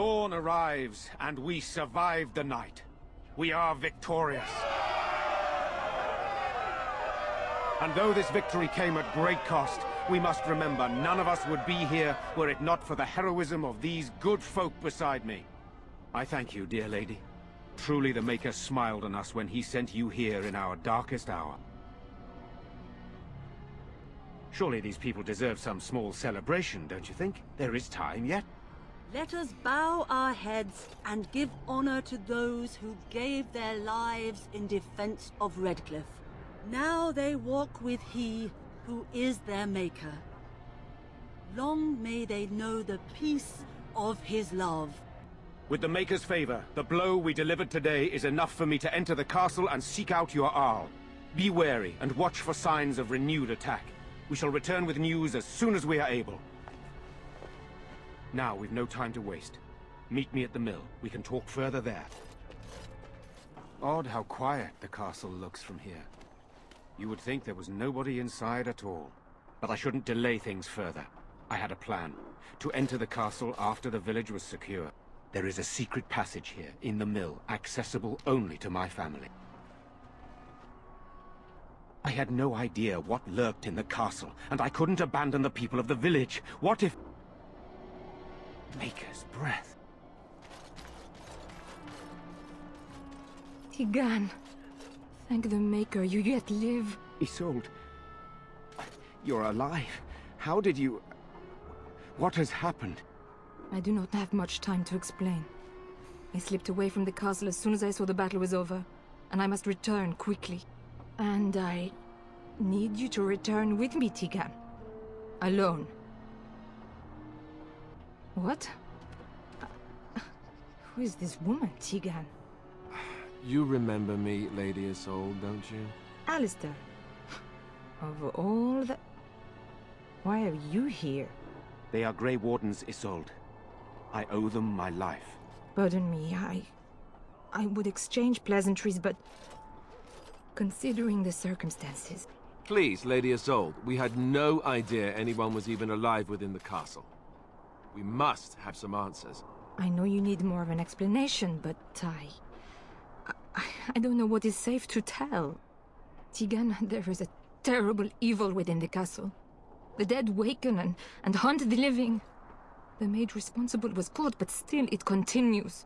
Dawn arrives, and we survive the night. We are victorious. And though this victory came at great cost, we must remember none of us would be here were it not for the heroism of these good folk beside me. I thank you, dear lady. Truly the Maker smiled on us when he sent you here in our darkest hour. Surely these people deserve some small celebration, don't you think? There is time yet. Let us bow our heads and give honor to those who gave their lives in defense of Redcliffe. Now they walk with he who is their Maker. Long may they know the peace of his love. With the Maker's favor, the blow we delivered today is enough for me to enter the castle and seek out your Arl. Be wary and watch for signs of renewed attack. We shall return with news as soon as we are able. Now we've no time to waste. Meet me at the mill. We can talk further there. Odd how quiet the castle looks from here. You would think there was nobody inside at all. But I shouldn't delay things further. I had a plan. To enter the castle after the village was secure. There is a secret passage here, in the mill, accessible only to my family. I had no idea what lurked in the castle, and I couldn't abandon the people of the village. What if... Maker's breath. Teagan, thank the Maker, you yet live. Isolde, you're alive. How did you... What has happened? I do not have much time to explain. I slipped away from the castle as soon as I saw the battle was over, and I must return quickly. And I need you to return with me, Teagan. Alone. What? Who is this woman, Teagan? You remember me, Lady Isolde, don't you? Alistair. Of all the... Why are you here? They are Grey Wardens, Isolde. I owe them my life. Pardon me, I would exchange pleasantries, but... Considering the circumstances... Please, Lady Isolde, we had no idea anyone was even alive within the castle. We must have some answers. I know you need more of an explanation, but I don't know what is safe to tell. Teagan, there is a terrible evil within the castle. The dead waken and haunt the living. The maid responsible was caught, but still it continues.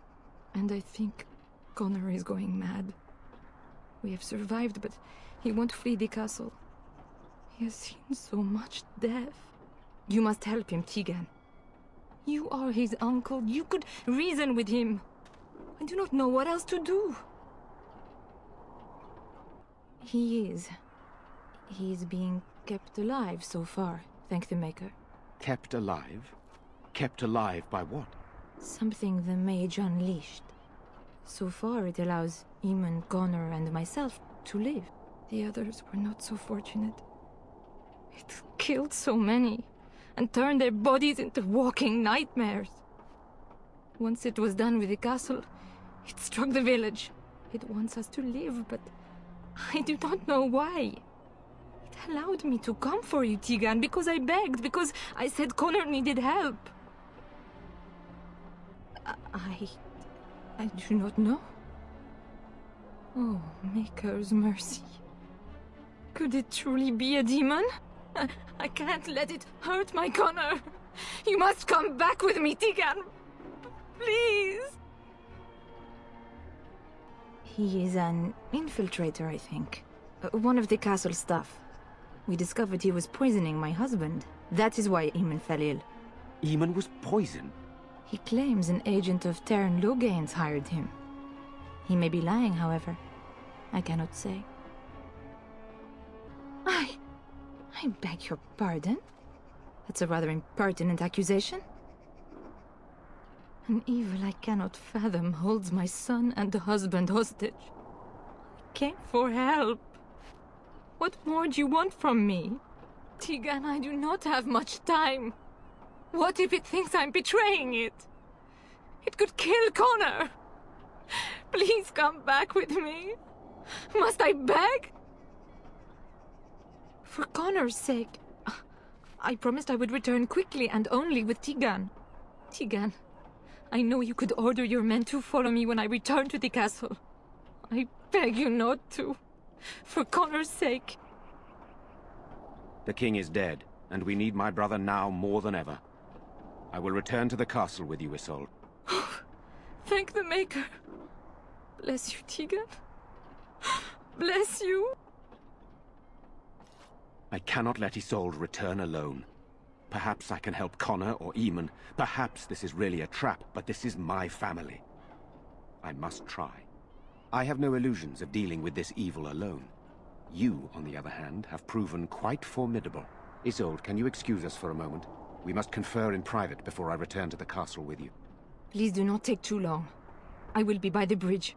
And I think Connor is going mad. We have survived, but he won't flee the castle. He has seen so much death. You must help him, Teagan. You are his uncle. You could reason with him. I do not know what else to do. He is being kept alive so far, thank the Maker. Kept alive? Kept alive by what? Something the mage unleashed. So far it allows Eamon, Connor and myself to live. The others were not so fortunate. It killed so many, and turned their bodies into walking nightmares. Once it was done with the castle, it struck the village. It wants us to live, but I do not know why. It allowed me to come for you, Teagan, because I begged, because I said Connor needed help. I do not know. Oh, Maker's mercy. Could it truly be a demon? I can't let it hurt my Connor. You must come back with me, Teagan. Please. He is an infiltrator, I think. One of the castle staff. We discovered he was poisoning my husband. That is why Eamon fell ill. Eamon was poisoned? He claims an agent of Terran Logains hired him. He may be lying, however. I cannot say. I beg your pardon? That's a rather impertinent accusation. An evil I cannot fathom holds my son and the husband hostage. I came for help. What more do you want from me? Teagan, I do not have much time. What if it thinks I'm betraying it? It could kill Connor. Please come back with me. Must I beg? For Connor's sake. I promised I would return quickly and only with Teagan. Teagan, I know you could order your men to follow me when I return to the castle. I beg you not to. For Connor's sake. The king is dead, and we need my brother now more than ever. I will return to the castle with you, Isolde. Thank the Maker. Bless you, Teagan. Bless you. I cannot let Isolde return alone. Perhaps I can help Connor or Eamon. Perhaps this is really a trap, but this is my family. I must try. I have no illusions of dealing with this evil alone. You, on the other hand, have proven quite formidable. Isolde, can you excuse us for a moment? We must confer in private before I return to the castle with you. Please do not take too long. I will be by the bridge.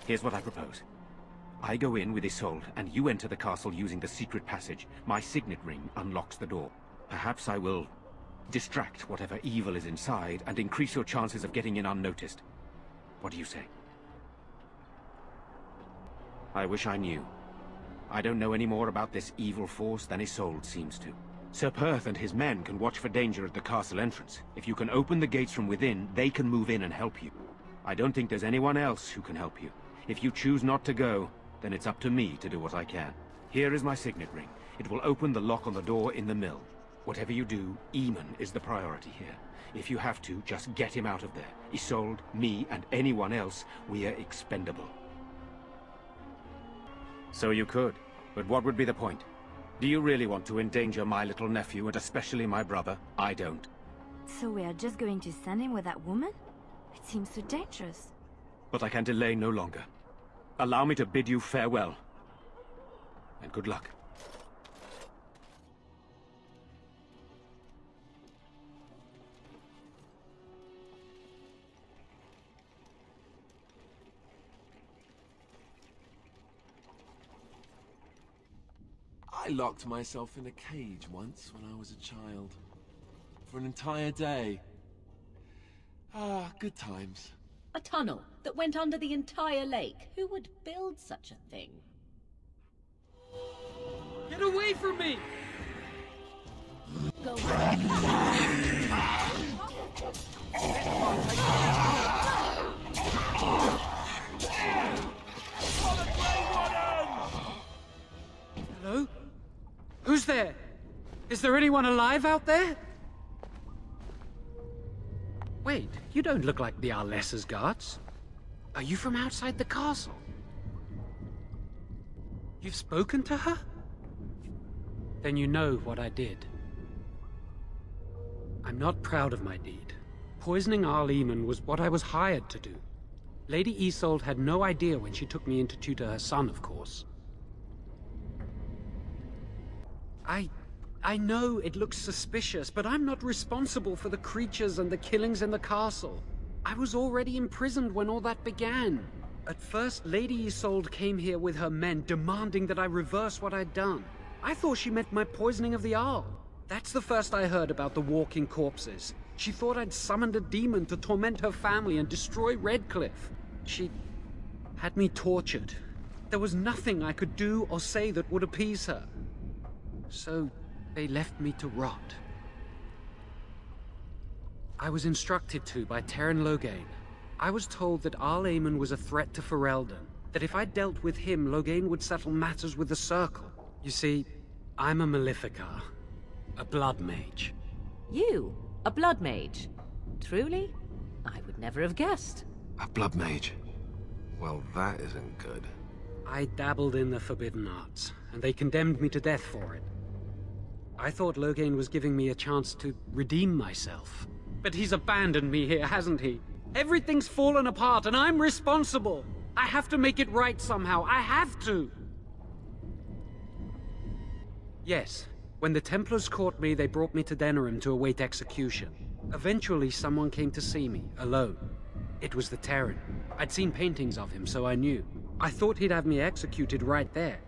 Here's what I propose. I go in with Isolde, and you enter the castle using the secret passage. My signet ring unlocks the door. Perhaps I will distract whatever evil is inside and increase your chances of getting in unnoticed. What do you say? I wish I knew. I don't know any more about this evil force than Isolde seems to. Sir Perth and his men can watch for danger at the castle entrance. If you can open the gates from within, they can move in and help you. I don't think there's anyone else who can help you. If you choose not to go, then it's up to me to do what I can. Here is my signet ring. It will open the lock on the door in the mill. Whatever you do, Eamon is the priority here. If you have to, just get him out of there. Isolde, me, and anyone else, we are expendable. So you could, but what would be the point? Do you really want to endanger my little nephew, and especially my brother? I don't. So we are just going to send him with that woman? It seems so dangerous. But I can delay no longer. Allow me to bid you farewell. And good luck. I locked myself in a cage once when I was a child. For an entire day. Ah, good times. A tunnel that went under the entire lake. Who would build such a thing? Get away from me! Go Hello? Who's there? Is there anyone alive out there? Wait, you don't look like the Arlessa's guards. Are you from outside the castle? You've spoken to her? Then you know what I did. I'm not proud of my deed. Poisoning Arl Eamon was what I was hired to do. Lady Isolde had no idea when she took me in to tutor her son, of course. I know it looks suspicious, but I'm not responsible for the creatures and the killings in the castle. I was already imprisoned when all that began. At first, Lady Isolde came here with her men, demanding that I reverse what I'd done. I thought she meant my poisoning of the Arl. That's the first I heard about the walking corpses. She thought I'd summoned a demon to torment her family and destroy Redcliffe. She had me tortured. There was nothing I could do or say that would appease her. So they left me to rot. I was instructed to by Teran Loghain. I was told that Arl Eamon was a threat to Ferelden, that if I dealt with him, Loghain would settle matters with the Circle. You see, I'm a Maleficar, a blood mage. You? A blood mage? Truly? I would never have guessed. A blood mage? Well, that isn't good. I dabbled in the forbidden arts, and they condemned me to death for it. I thought Loghain was giving me a chance to redeem myself. But he's abandoned me here, hasn't he? Everything's fallen apart, and I'm responsible! I have to make it right somehow, I have to! Yes, when the Templars caught me, they brought me to Denerim to await execution. Eventually, someone came to see me, alone. It was the Terran. I'd seen paintings of him, so I knew. I thought he'd have me executed right there.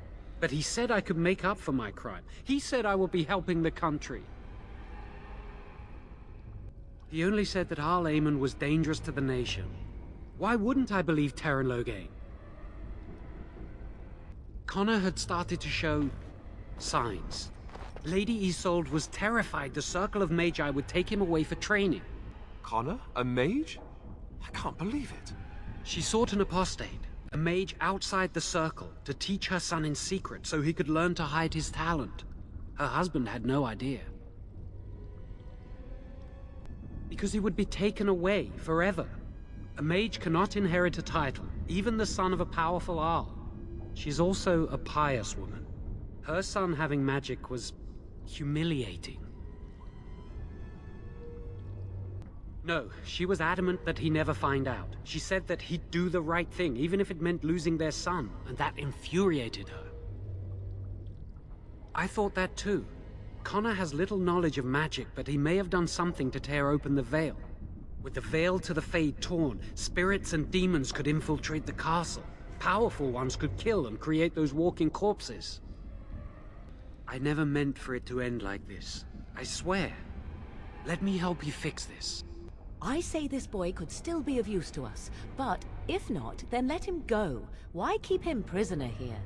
But he said I could make up for my crime. He said I would be helping the country. He only said that Arl Eamon was dangerous to the nation. Why wouldn't I believe Teran Loghain? Connor had started to show signs. Lady Isolde was terrified the Circle of Magi would take him away for training. Connor? A mage? I can't believe it. She sought an apostate, a mage outside the Circle, to teach her son in secret so he could learn to hide his talent. Her husband had no idea. Because he would be taken away forever. A mage cannot inherit a title, even the son of a powerful Arl. She's also a pious woman. Her son having magic was humiliating. No, she was adamant that he never find out. She said that he'd do the right thing, even if it meant losing their son, and that infuriated her. I thought that too. Connor has little knowledge of magic, but he may have done something to tear open the veil. With the veil to the Fade torn, spirits and demons could infiltrate the castle. Powerful ones could kill and create those walking corpses. I never meant for it to end like this. I swear. Let me help you fix this. I say this boy could still be of use to us, but if not, then let him go. Why keep him prisoner here?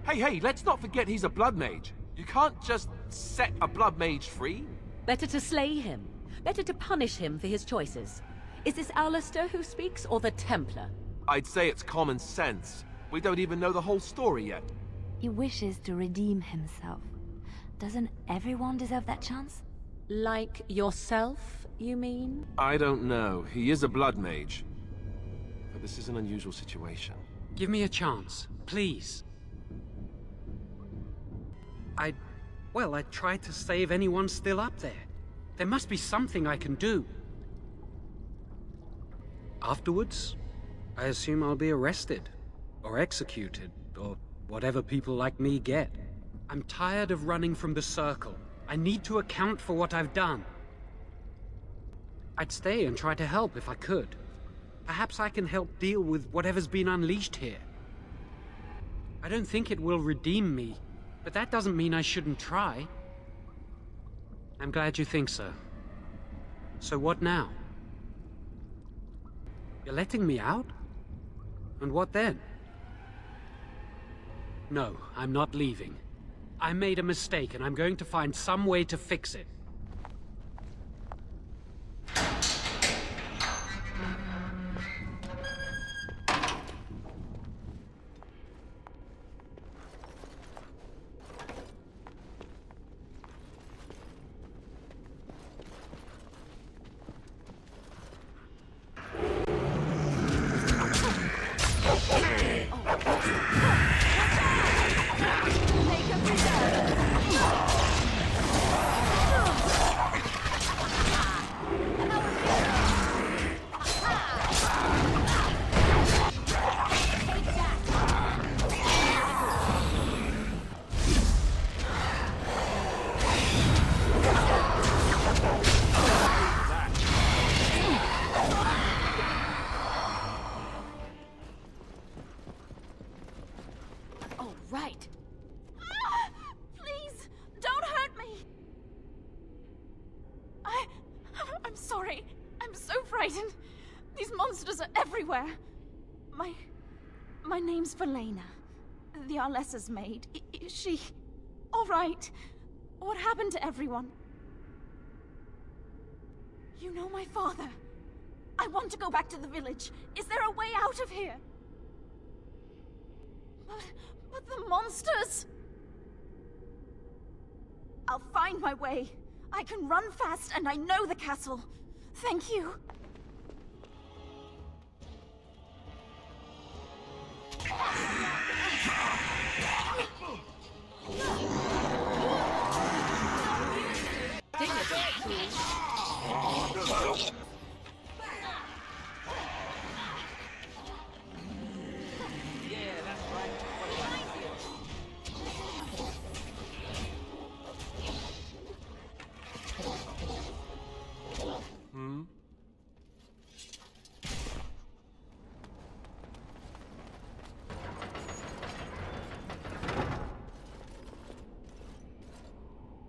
Hey, let's not forget he's a blood mage. You can't just set a blood mage free. Better to slay him. Better to punish him for his choices. Is this Alistair who speaks, or the Templar? I'd say it's common sense. We don't even know the whole story yet. He wishes to redeem himself. Doesn't everyone deserve that chance? Like yourself, you mean? I don't know. He is a blood mage. But this is an unusual situation. Give me a chance, please. I tried to save anyone still up there. There must be something I can do. Afterwards, I assume I'll be arrested, or executed, or whatever people like me get. I'm tired of running from the Circle. I need to account for what I've done. I'd stay and try to help if I could. Perhaps I can help deal with whatever's been unleashed here. I don't think it will redeem me, but that doesn't mean I shouldn't try. I'm glad you think so. So what now? You're letting me out? And what then? No, I'm not leaving. I made a mistake, and I'm going to find some way to fix it. My name's Valena. The Arlessa's maid. Is she... all right? What happened to everyone? You know my father. I want to go back to the village. Is there a way out of here? But the monsters... I'll find my way. I can run fast and I know the castle. Thank you.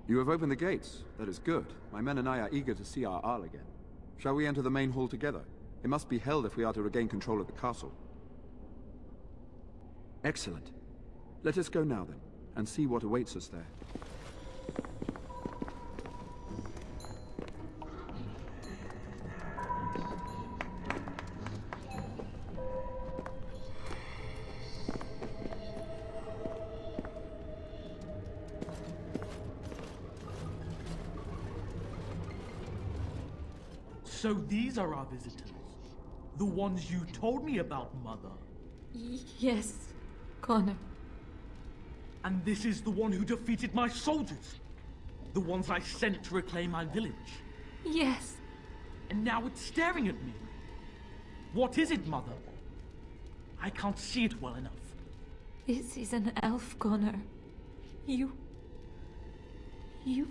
You have opened the gates. That is good. My men and I are eager to see our Arl again. Shall we enter the main hall together? It must be held if we are to regain control of the castle. Excellent. Let us go now then, and see what awaits us there. So these are our visitors. The ones you told me about, Mother. Yes, Connor. And this is the one who defeated my soldiers. The ones I sent to reclaim my village. Yes. And now it's staring at me. What is it, Mother? I can't see it well enough. This is an elf, Connor. You've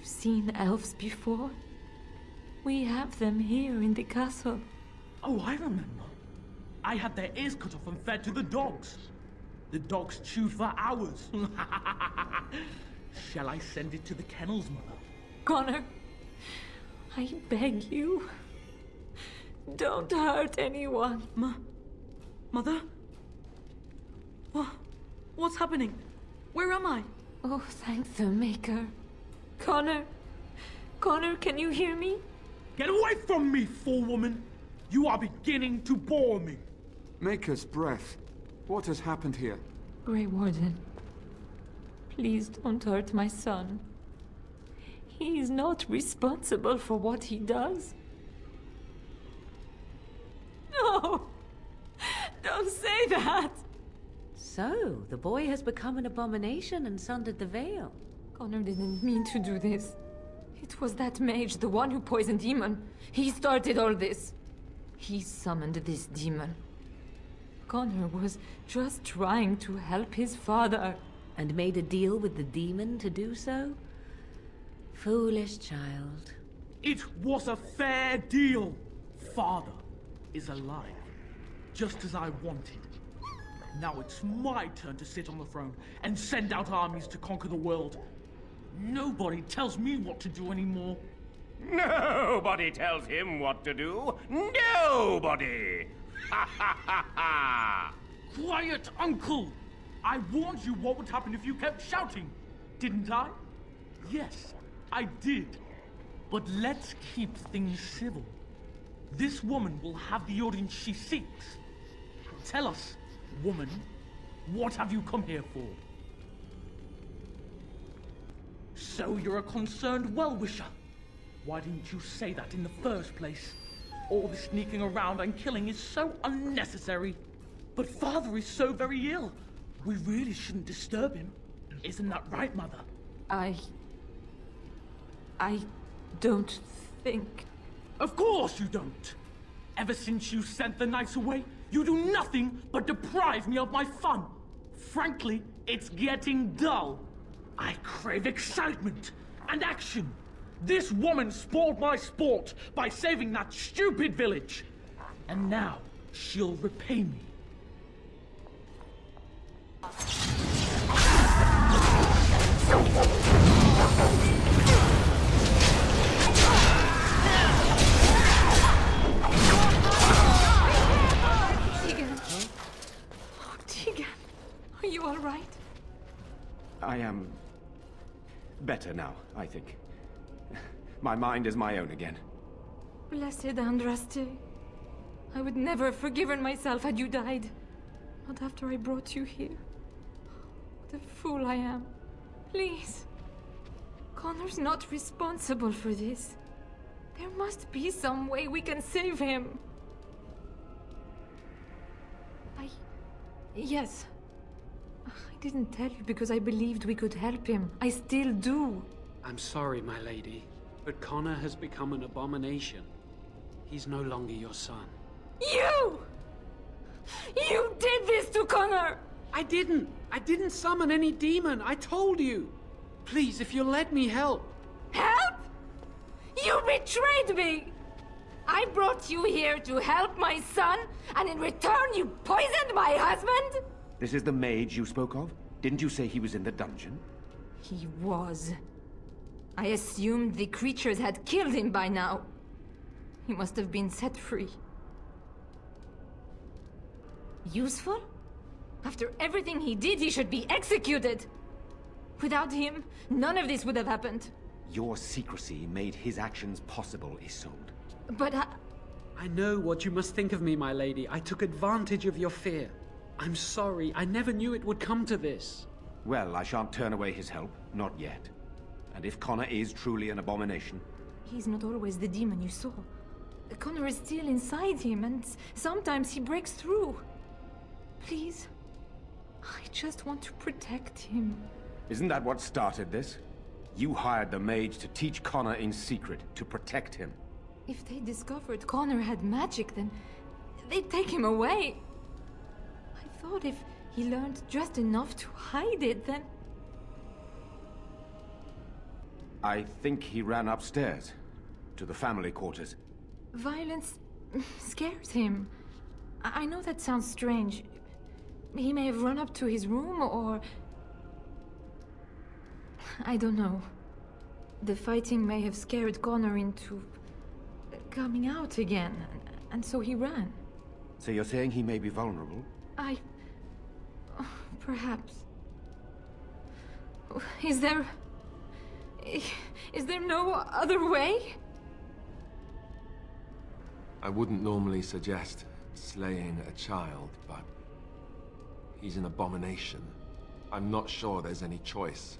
seen elves before. We have them here in the castle. Oh, I remember. I had their ears cut off and fed to the dogs. The dogs chewed for hours. Shall I send it to the kennels, Mother? Connor, I beg you. Don't hurt anyone. Mother? What's happening? Where am I? Oh, thank the Maker. Connor, can you hear me? Get away from me, fool woman! You are beginning to bore me. Maker's breath. What has happened here? Grey Warden, please don't hurt my son. He is not responsible for what he does. No! Don't say that! So, the boy has become an abomination and sundered the veil. Connor didn't mean to do this. It was that mage, the one who poisoned Eamon. He started all this. He summoned this demon. Connor was just trying to help his father. And made a deal with the demon to do so? Foolish child. It was a fair deal. Father is alive, just as I wanted. Now it's my turn to sit on the throne and send out armies to conquer the world. Nobody tells me what to do anymore. Nobody tells him what to do. Nobody! Ha ha ha ha! Quiet, Uncle! I warned you what would happen if you kept shouting, didn't I? Yes, I did. But let's keep things civil. This woman will have the audience she seeks. Tell us, woman, what have you come here for? So you're a concerned well-wisher. Why didn't you say that in the first place? All the sneaking around and killing is so unnecessary. But Father is so very ill. We really shouldn't disturb him. Isn't that right, Mother? I don't think... Of course you don't! Ever since you sent the knights away, you do nothing but deprive me of my fun. Frankly, it's getting dull. I crave excitement and action. This woman spoiled my sport by saving that stupid village. And now, she'll repay me. Teagan, are you all right? I am better now, I think. My mind is my own again. Blessed Andraste. I would never have forgiven myself had you died. Not after I brought you here. What a fool I am. Please. Connor's not responsible for this. There must be some way we can save him. Yes. I didn't tell you because I believed we could help him. I still do. I'm sorry, my lady, but Connor has become an abomination. He's no longer your son. You! You did this to Connor! I didn't summon any demon. I told you. Please, if you'll let me help. Help? You betrayed me! I brought you here to help my son, and in return you poisoned my husband? This is the mage you spoke of? Didn't you say he was in the dungeon? He was. I assumed the creatures had killed him by now. He must have been set free. Useful? After everything he did, he should be executed! Without him, none of this would have happened. Your secrecy made his actions possible, Isolde. But I know what you must think of me, my lady. I took advantage of your fear. I'm sorry. I never knew it would come to this. Well, I shan't turn away his help. Not yet. And if Connor is truly an abomination... He's not always the demon you saw. Connor is still inside him, and sometimes he breaks through. Please, I just want to protect him. Isn't that what started this? You hired the mage to teach Connor in secret, to protect him. If they discovered Connor had magic, then they'd take him away. I thought if he learned just enough to hide it, then... I think he ran upstairs, to the family quarters. Violence scares him. I know that sounds strange. He may have run up to his room, or... I don't know. The fighting may have scared Connor into... coming out again, and so he ran. So you're saying he may be vulnerable? Perhaps. Is there no other way? I wouldn't normally suggest slaying a child, but he's an abomination. I'm not sure there's any choice.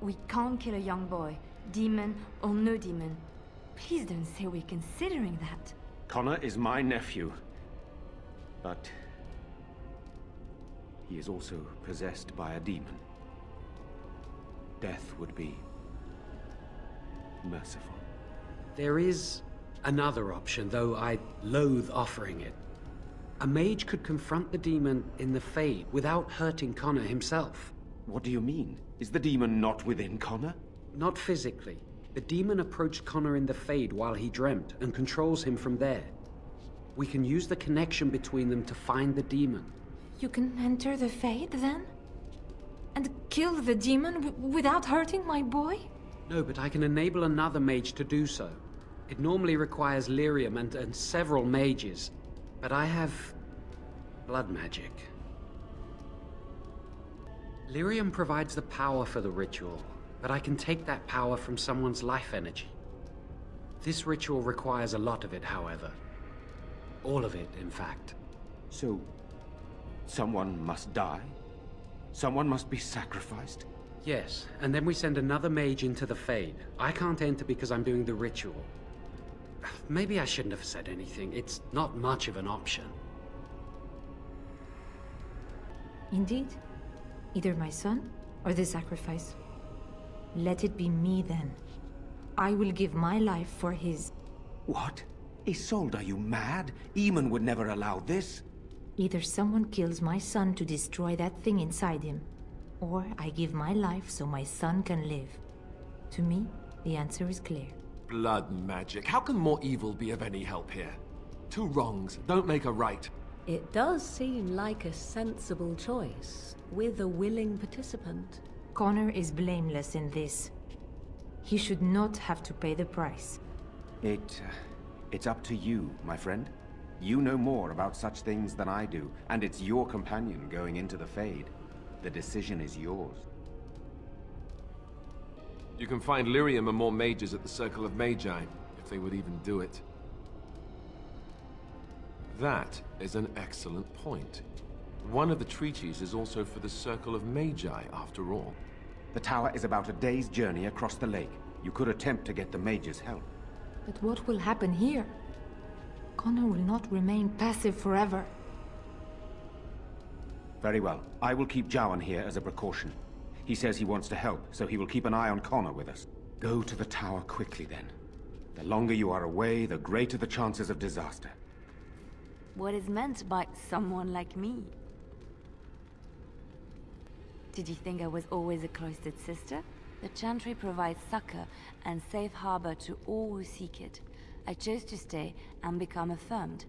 We can't kill a young boy, demon or no demon. Please don't say we're considering that. Connor is my nephew, but he is also possessed by a demon. Death would be merciful. There is another option, though I loathe offering it. A mage could confront the demon in the Fade without hurting Connor himself. What do you mean? Is the demon not within Connor? Not physically. The demon approached Connor in the Fade while he dreamt, and controls him from there. We can use the connection between them to find the demon. You can enter the Fade, then? And kill the demon without hurting my boy? No, but I can enable another mage to do so. It normally requires lyrium and several mages, but I have blood magic. Lyrium provides the power for the ritual, but I can take that power from someone's life energy. This ritual requires a lot of it, however. All of it, in fact. So, someone must die? Someone must be sacrificed? Yes, and then we send another mage into the Fade. I can't enter because I'm doing the ritual. Maybe I shouldn't have said anything. It's not much of an option. Indeed. Either my son, or the sacrifice. Let it be me, then. I will give my life for his. What? Isolde, are you mad? Eamon would never allow this. Either someone kills my son to destroy that thing inside him, or I give my life so my son can live. To me, the answer is clear. Blood magic. How can more evil be of any help here? Two wrongs don't make a right. It does seem like a sensible choice, with a willing participant. Connor is blameless in this. He should not have to pay the price. It's up to you, my friend. You know more about such things than I do, and it's your companion going into the Fade. The decision is yours. You can find lyrium and more mages at the Circle of Magi, if they would even do it. That is an excellent point. One of the treaties is also for the Circle of Magi, after all. The tower is about a day's journey across the lake. You could attempt to get the mages' help. But what will happen here? Connor will not remain passive forever. Very well. I will keep Jowan here as a precaution. He says he wants to help, so he will keep an eye on Connor with us. Go to the tower quickly, then. The longer you are away, the greater the chances of disaster. What is meant by someone like me? Did you think I was always a cloistered sister? The Chantry provides succor and safe harbor to all who seek it. I chose to stay and become affirmed.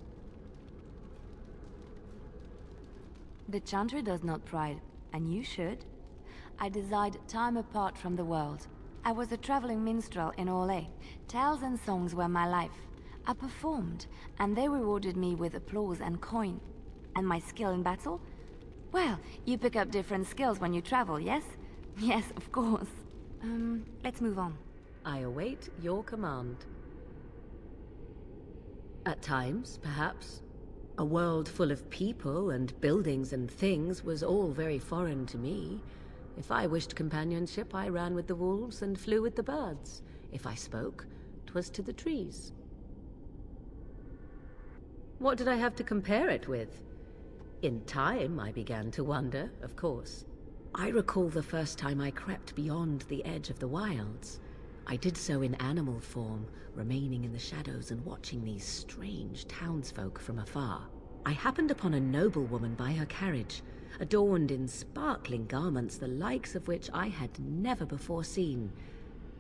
The Chantry does not pride, and you should. I desired time apart from the world. I was a traveling minstrel in Orlais. Tales and songs were my life. I performed, and they rewarded me with applause and coin. And my skill in battle? Well, you pick up different skills when you travel, yes? Yes, of course. Let's move on. I await your command. At times, perhaps. A world full of people and buildings and things was all very foreign to me. If I wished companionship, I ran with the wolves and flew with the birds. If I spoke, 'twas to the trees. What did I have to compare it with? In time, I began to wonder, of course. I recall the first time I crept beyond the edge of the wilds. I did so in animal form, remaining in the shadows and watching these strange townsfolk from afar. I happened upon a noblewoman by her carriage, adorned in sparkling garments the likes of which I had never before seen.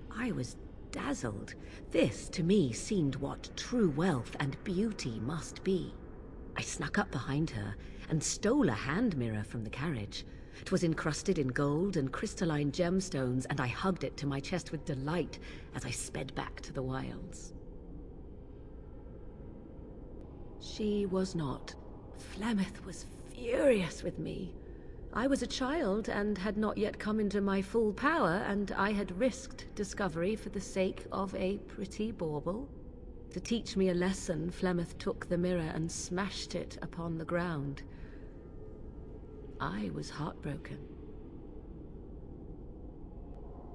I was dazzled. This, to me, seemed what true wealth and beauty must be. I snuck up behind her and stole a hand mirror from the carriage. It was encrusted in gold and crystalline gemstones, and I hugged it to my chest with delight as I sped back to the wilds. She was not. Flemeth was furious with me. I was a child and had not yet come into my full power, and I had risked discovery for the sake of a pretty bauble. To teach me a lesson, Flemeth took the mirror and smashed it upon the ground. I was heartbroken.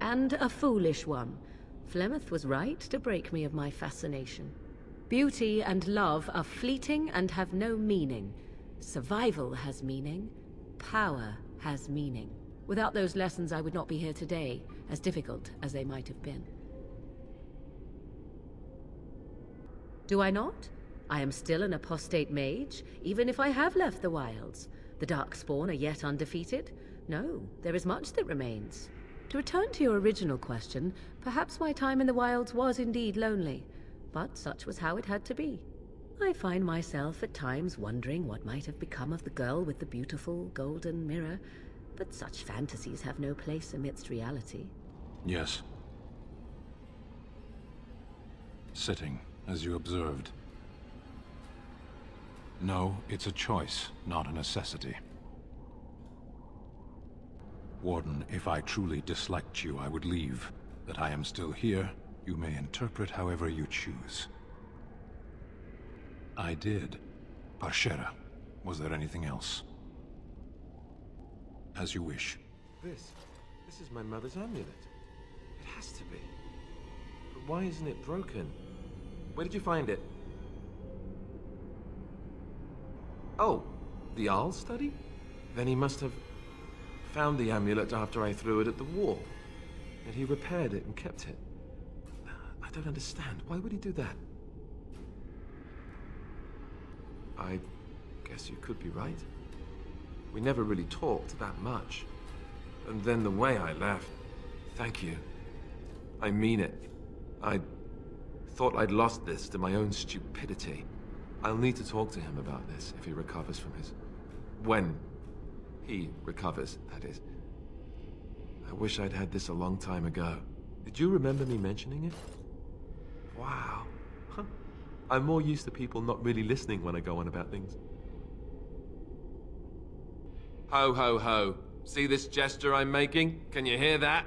And a foolish one. Flemeth was right to break me of my fascination. Beauty and love are fleeting and have no meaning. Survival has meaning. Power has meaning. Without those lessons, I would not be here today, as difficult as they might have been. Do I not? I am still an apostate mage, even if I have left the wilds. The Darkspawn are yet undefeated? No, there is much that remains. To return to your original question, perhaps my time in the wilds was indeed lonely, but such was how it had to be. I find myself at times wondering what might have become of the girl with the beautiful golden mirror, but such fantasies have no place amidst reality. Yes. Sitting, as you observed. No, it's a choice, not a necessity. Warden, if I truly disliked you, I would leave. That I am still here, you may interpret however you choose. I did. Parshera. Was there anything else? As you wish. This is my mother's amulet. It has to be. But why isn't it broken? Where did you find it? Oh, the Arl study? Then he must have found the amulet after I threw it at the wall. And he repaired it and kept it. I don't understand. Why would he do that? I guess you could be right. We never really talked that much. And then the way I left... Thank you. I mean it. I thought I'd lost this to my own stupidity. I'll need to talk to him about this if he recovers from his... When he recovers, that is. I wish I'd had this a long time ago. Did you remember me mentioning it? Wow. Huh. I'm more used to people not really listening when I go on about things. Ho, ho, ho. See this gesture I'm making? Can you hear that?